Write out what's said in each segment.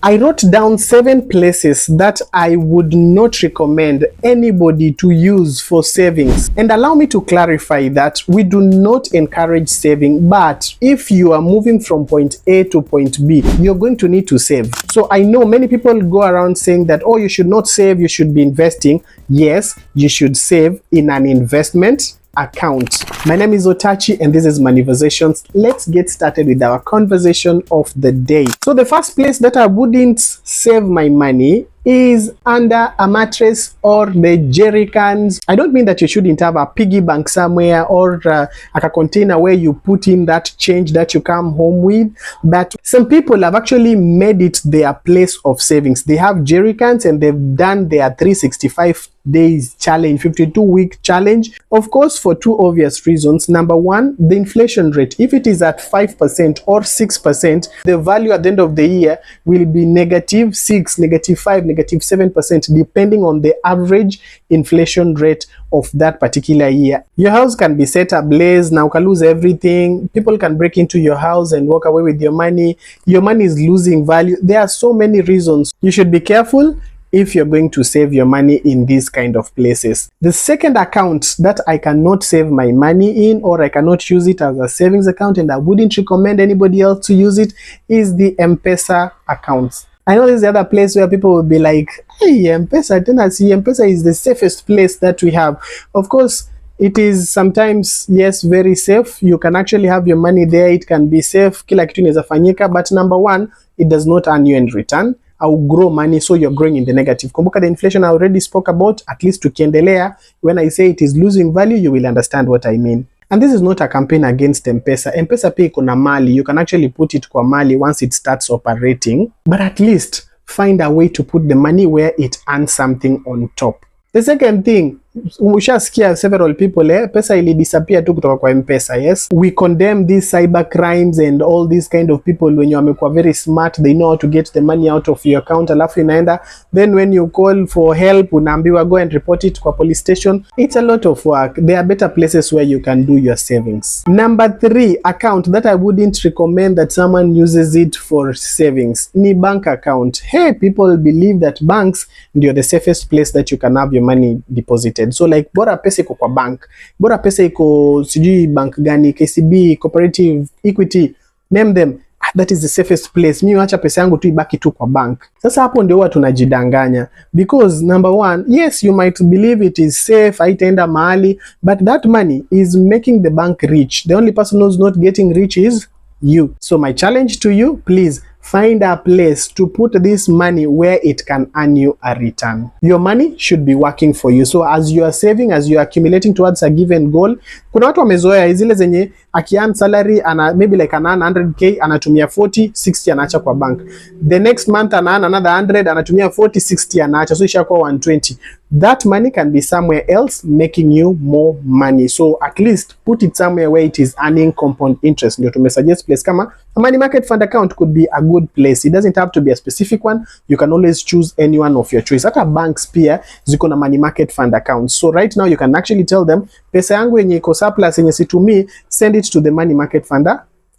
I wrote down 7 places that I would not recommend anybody to use for savings. And allow me to clarify that we do not encourage saving, but if you are moving from point A to point B, you're going to need to save. So I know many people go around saying that, oh, you should not save, you should be investing. Yes, you should save in an investment account. My name is Otachi and this is Maniversations. Let's get started with our conversation of the day. So the first place that I wouldn't save my money is under a mattress or the jerry cans. I don't mean that you shouldn't have a piggy bank somewhere or a container where you put in that change that you come home with, but some people have actually made it their place of savings. They have jerry cans and they've done their 365 days challenge, 52-week challenge, of course, for 2 obvious reasons. Number one, the inflation rate. If it is at 5% or 6%, the value at the end of the year will be -6, -5, -7%, depending on the average inflation rate of that particular year. Your house can be set ablaze, now can lose everything. People can break into your house and walk away with your money. Your money is losing value. There are so many reasons. You should be careful if you're going to save your money in these kind of places. The second account that I cannot save my money in, or I cannot use it as a savings account, and I wouldn't recommend anybody else to use it, is the M-Pesa accounts. I know this is the other place where people will be like, hey, M-Pesa, M-Pesa is the safest place that we have. Of course, it is sometimes, yes, very safe. You can actually have your money there. It can be safe. Kila kitu inaweza fanyika. But number one, it does not earn you in return. I'll grow money, so you're growing in the negative. Kumbuka the inflation I already spoke about, at least tukiendelea. When I say it is losing value, you will understand what I mean. And this is not a campaign against M-Pesa. M-Pesa pay kuna mali. You can actually put it kwa mali once it starts operating. But at least find a way to put the money where it earns something on top. The second thing, ushasikia several people, pesa ili disappear tu kutoka kwa M-Pesa, yes? We condemn these cyber crimes and all these kind of people when you are very smart, they know how to get the money out of your account, alafu inaenda. Then when you call for help, unaambiwa go and report it kwa police station. It's a lot of work. There are better places where you can do your savings. Number 3 account that I wouldn't recommend that someone uses it for savings, ni bank account. Hey, people believe that banks ndio the safest place that you can have your money deposited. So like, bora pesa iko kwa bank, bora pesa iko sijui bank gani, KCB, Cooperative, Equity, name them, that is the safest place. Mimi acha pesa yangu tu ibaki tu kwa bank. Sasa hapo ndio huwa tunajidanganya, because number one, yes, you might believe it is safe, haitaenda mahali, but that money is making the bank rich. The only person who's not getting rich is you. So my challenge to you, please find a place to put this money where it can earn you a return. Your money should be working for you. So as you are saving, as you are accumulating towards a given goal, kuna watu wamezoea zile zenye akian salary ana maybe like an 100k anatumia 40, 60 anaacha kwa bank. The next month ana another 100 anatumia 40, 60 anaacha, so ishakuwa 120. That money can be somewhere else making you more money. So at least put it somewhere where it is earning compound interest. Ndio tumesuggest place kama a money market fund account could be a good place. It doesn't have to be a specific one. You can always choose any one of your choice. Hata banks pia ziko na money market fund accounts. So right now you can actually tell them, pesa yangu yenye iko surplus yenye situmi, send it to the money market fund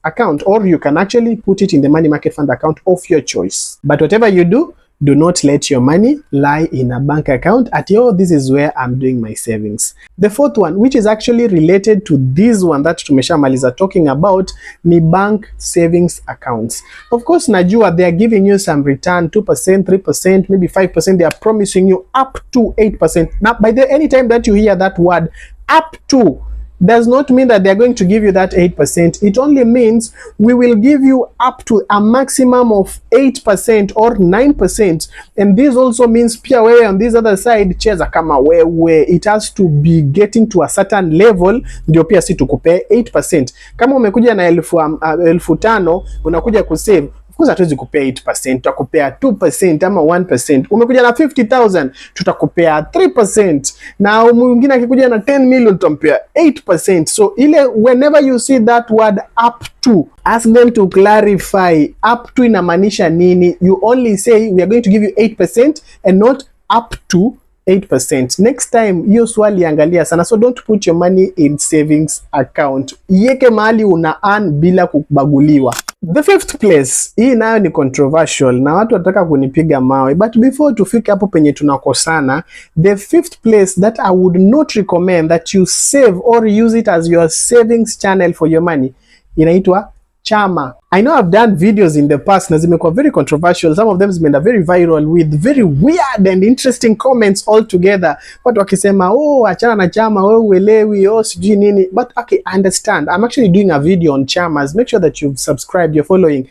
account, or you can actually put it in the money market fund account of your choice. But whatever you do not let your money lie in a bank account at this is where I'm doing my savings. The fourth one, which is actually related to this one that tumeshamaliza talking about, ni bank savings accounts. Of course, najua they are giving you some return, 2%, 3%, maybe 5%. They are promising you up to 8%. Now, by the anytime that you hear that word, up to, does not mean that they're going to give you that 8%. It only means we will give you up to a maximum of 8% or 9%. And this also means pia wewe on this other side, cheza kama wewe, it has to be getting to a certain level ndio pia si tukupe 8%. Kama umekuja na 5,000 unakuja kusave, of course hatuwezi kupea 8%, tutakupea 2% ama 1%. Umekuja na 50,000, tutakupea 3%. Na mwingine akikuja na 10 million, tutampea 8%. So ile whenever you see that word up to, ask them to clarify up to inamaanisha nini. You only say we are going to give you 8% and not up to 8%. Next time hiyo swali angalia sana. So don't put your money in savings account. Iweke mahali una earn bila kubaguliwa. The fifth place, hii nayo ni controversial na watu wataka kunipiga mawe, but before tufike hapo penye tunakosana, the fifth place that I would not recommend that you save or use it as your savings channel for your money, inaitwa chama. I know I've done videos in the past na zimekuwa very controversial. Some of them zimeenda very viral with very weird and interesting comments all together. Watu wakisema, oh, achana na chama, wewe uelewi, oh, sijui nini. But okay, I understand. I'm actually doing a video on chamas. Make sure that you've subscribed, you're following.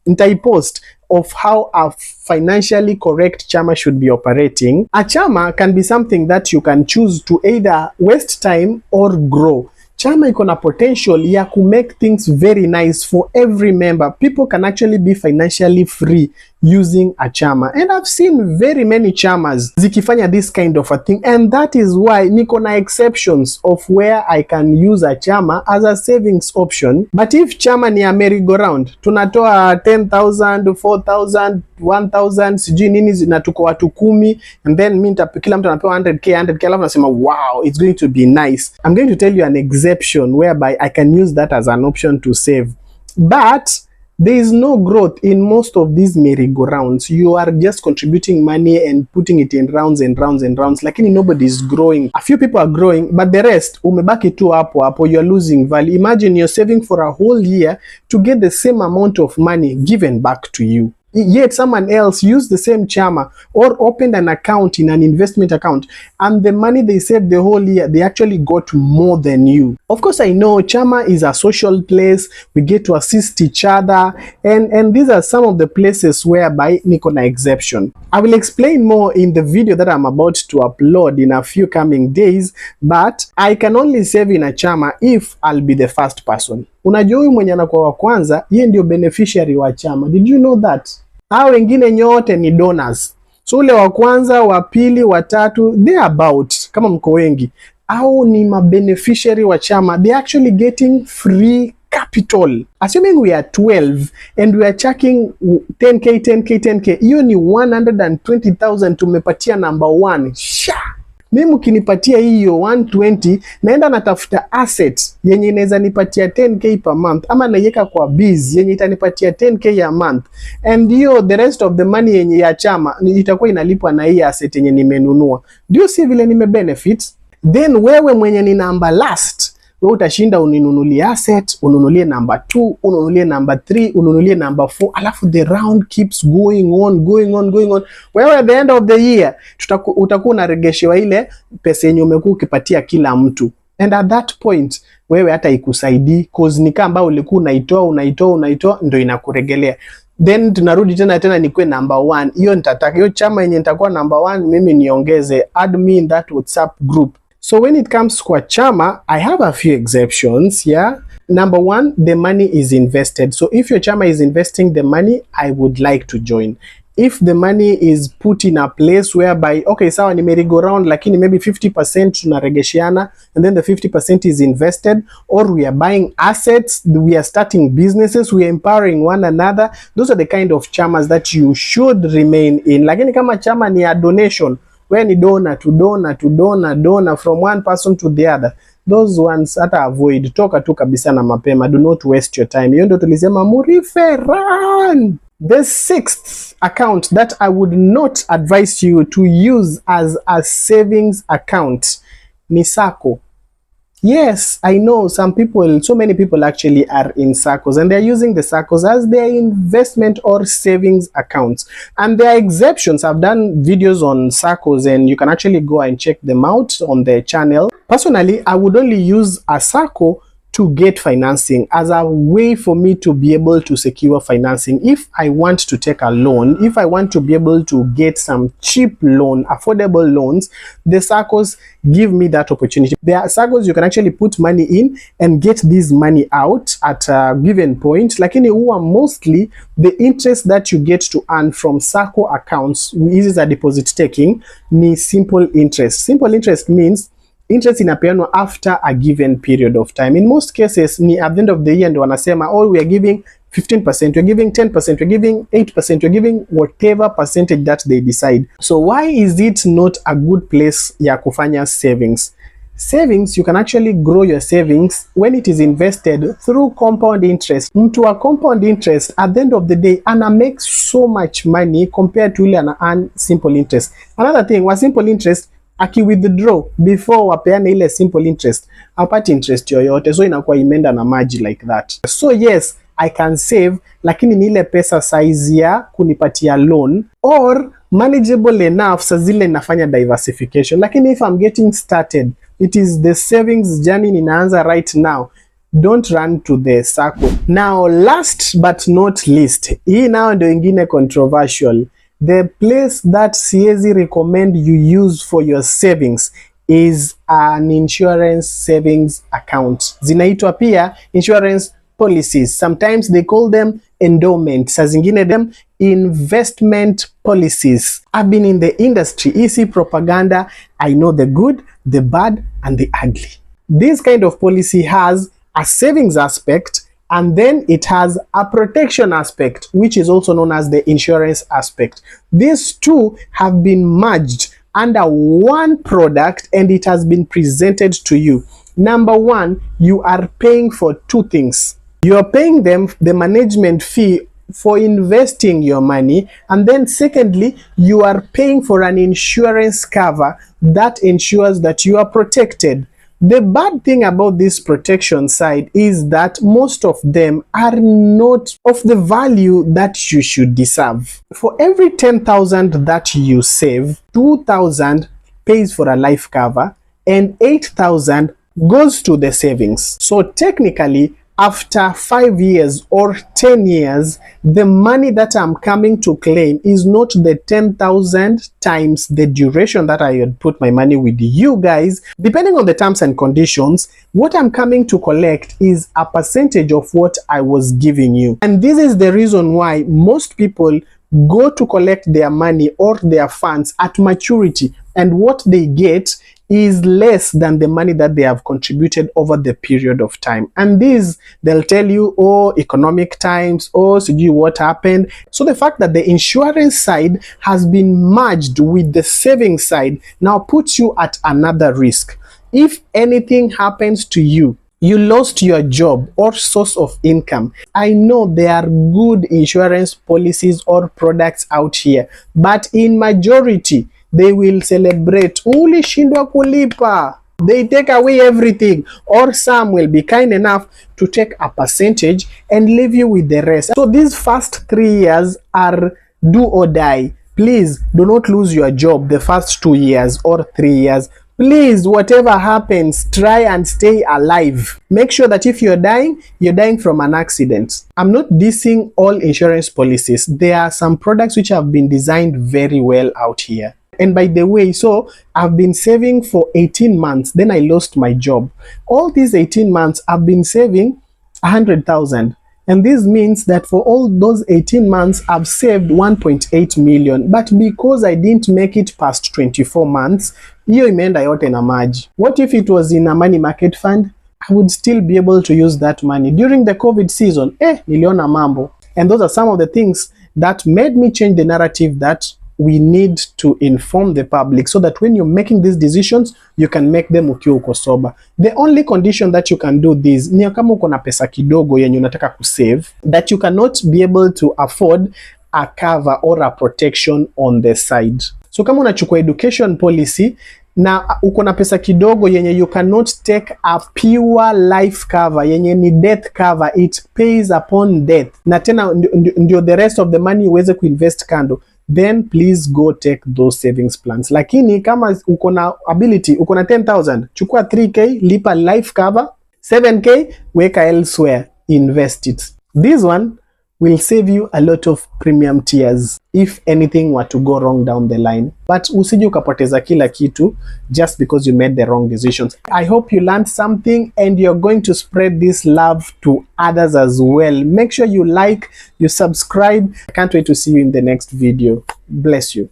Nitaipost of how a financially correct chama should be operating. A chama can be something that you can choose to either waste time or grow. Chama iko na potential ya ku make things very nice for every member. People can actually be financially free using a chama. And I've seen very many chamas zikifanya this kind of a thing. And that is why niko na exceptions of where I can use a chama as a savings option. But if chama ni a merry-go-round, tunatoa 10,000, 4,000, 1,000, sijui nini na tuko watu 10, and then kila mtu anapewa 100k, alafu nasema wow, it's going to be nice. I'm going to tell you an exception whereby I can use that as an option to save. But there is no growth in most of these merry-go-rounds. You are just contributing money and putting it in rounds and rounds and rounds. Lakini nobody is growing. A few people are growing, but the rest, umebaki tu hapo, you're losing value. Imagine you're saving for a whole year to get the same amount of money given back to you. Yet someone else used the same chama or opened an account in an investment account, and the money they saved the whole year, they actually got more than you. Of course, I know chama is a social place. We get to assist each other, and these are some of the places whereby niko na exception. I will explain more in the video that I'm about to upload in a few coming days, but I can only save in a chama if I'll be the first person. Unajua huyu mwenye anakuwa wa kwanza, yeye ndio beneficiary wa chama. Did you know that? Hao wengine nyote ni donors. So ule wa kwanza, wa pili, wa tatu, they are about, kama mko wengi, au ni mabeneficiary wa chama. They are actually getting free capital. Assuming we are 12 and we are checking 10k, hiyo ni 120,000 tumepatia number 1. Sha! Mimi mkinipatia hiyo 120, naenda natafuta asset yenye inaweza nipatia 10k per month, ama naiweka kwa biz yenye itanipatia 10k a month, and hiyo the rest of the money yenye ya chama itakuwa inalipwa na hii asset yenye nimenunua. Do you see vile nime benefits? Then wewe mwenye ni number last, wewe utashinda uninunulie asset, ununulie number 2, ununulie number 3, ununulie number 4, alafu the round keeps going on. Wewe at the end of the year utakuwa unaregeshewa ile pesa yenye umekuwa ukipatia kila mtu. And at that point wewe hata ikusaidii, cause ni kama ulikuwa unaitoa ndio inakuregelea. Then tunarudi tena nikwe number 1. Hiyo nitataka hiyo chama yenye nitakuwa number 1 mimi niongeze, add me in that WhatsApp group. So when it comes kwa chama, I have a few exceptions, yeah. Number 1, the money is invested. So if your chama is investing the money, I would like to join. If the money is put in a place whereby, okay, sawa ni merry-go-round, lakini maybe 50% tunaregeshiana, and then the 50% is invested, or we are buying assets, we are starting businesses, we are empowering one another, those are the kind of chamas that you should remain in. Lakini kama chama ni a donation, when ni donor to donor from one person to the other, those ones hata avoid, toka tu kabisa na mapema. Do not waste your time. Hiyo ndio tulisema muriferan. The sixth account that I would not advise you to use as a savings account ni sacco. Yes, I know so many people actually are in SACCOs, and they're using the SACCOs as their investment or savings accounts. And there are exceptions. I've done videos on SACCOs, and you can actually go and check them out on the channel. Personally, I would only use a SACCO to get financing as a way for me to be able to secure financing. If I want to take a loan, if I want to be able to get some cheap loan, affordable loans, the SACCOs give me that opportunity. There are SACCOs you can actually put money in and get this money out at a given point. Lakini huwa mostly the interest that you get to earn from SACCO accounts, this is a deposit taking, ni simple interest. Simple interest means interest inapeanwa after a given period of time. In most cases ni at the end of the year ndio wanasema, oh, we are giving 15%, we're giving 10%, we're giving 8%, we're giving whatever percentage that they decide. So why is it not a good place ya kufanya savings? savings, you can actually grow your savings when it is invested through compound interest. Mtu wa compound interest, at the end of the day, ana make so much money compared to ile ana earn simple interest. Another thing, wa simple interest, aki withdraw before wapeane ile simple interest, hapati interest yoyote, so inakuwa imeenda na maji like that. So yes, I can save, lakini ni ile pesa size ya kunipatia loan or manageable enough sa zile nafanya diversification. Lakini if I'm getting started, it is the savings journey ninaanza right now, don't run to the circle. Now last but not least, hii nao ndio ingine controversial. The place that siezi recommend you use for your savings is an insurance savings account. Zinaitwa pia insurance policies. Sometimes they call them endowment. Saa zingine them investment policies. I've been in the industry, easy propaganda. I know the good, the bad, and the ugly. This kind of policy has a savings aspect, and then it has a protection aspect, which is also known as the insurance aspect. These two have been merged under one product, and it has been presented to you. Number one, you are paying for two things. You are paying them the management fee for investing your money, and then secondly, you are paying for an insurance cover that ensures that you are protected. The bad thing about this protection side is that most of them are not of the value that you should deserve. For every 10,000 that you save, 2,000 pays for a life cover and 8,000 goes to the savings. So technically, after 5 years or 10 years, the money that I'm coming to claim is not the 10,000 times the duration that I had put my money with you guys. Depending on the terms and conditions, what I'm coming to collect is a percentage of what I was giving you. And this is the reason why most people go to collect their money or their funds at maturity, and what they get is less than the money that they have contributed over the period of time. And this, they'll tell you, oh, economic times, oh, sijui what happened. So the fact that the insurance side has been merged with the savings side now puts you at another risk. If anything happens to you, you lost your job or source of income, I know there are good insurance policies or products out here, but in majority, they will celebrate, ulishindwa kulipa. They take away everything, or some will be kind enough to take a percentage and leave you with the rest. So these first 3 years are do or die. Please do not lose your job the first 2 years or 3 years. Please, whatever happens, try and stay alive. Make sure that if you're dying from an accident. I'm not dissing all insurance policies. There are some products which have been designed very well out here. And by the way, so I've been saving for 18 months, then I lost my job. All these 18 months, I've been saving 100,000. And this means that for all those 18 months, I've saved 1.8 million. But because I didn't make it past 24 months, hiyo imeenda yote na maji. What if it was in a money market fund? I would still be able to use that money. During the COVID season, niliona mambo. And those are some of the things that made me change the narrative that we need to inform the public so that when you're making these decisions, you can make them ukiwa uko sober. The only condition that you can do this ni kama uko na pesa kidogo yenye unataka kusave, that you cannot be able to afford a cover or a protection on the side. So kama unachukua education policy na uko na pesa kidogo yenye you cannot take a pure life cover yenye ni death cover, it pays upon death, na tena ndio the rest of the money uweze kuinvest kando, then please go take those savings plans. Lakini kama uko na ability, uko na 10,000, chukua 3k, lipa life cover, 7k, weka elsewhere, invest it. This one will save you a lot of premium tears if anything were to go wrong down the line. But usije ukapoteza kila kitu just because you made the wrong decisions. I hope you learned something and you're going to spread this love to others as well. Make sure you like, you subscribe. I can't wait to see you in the next video. Bless you.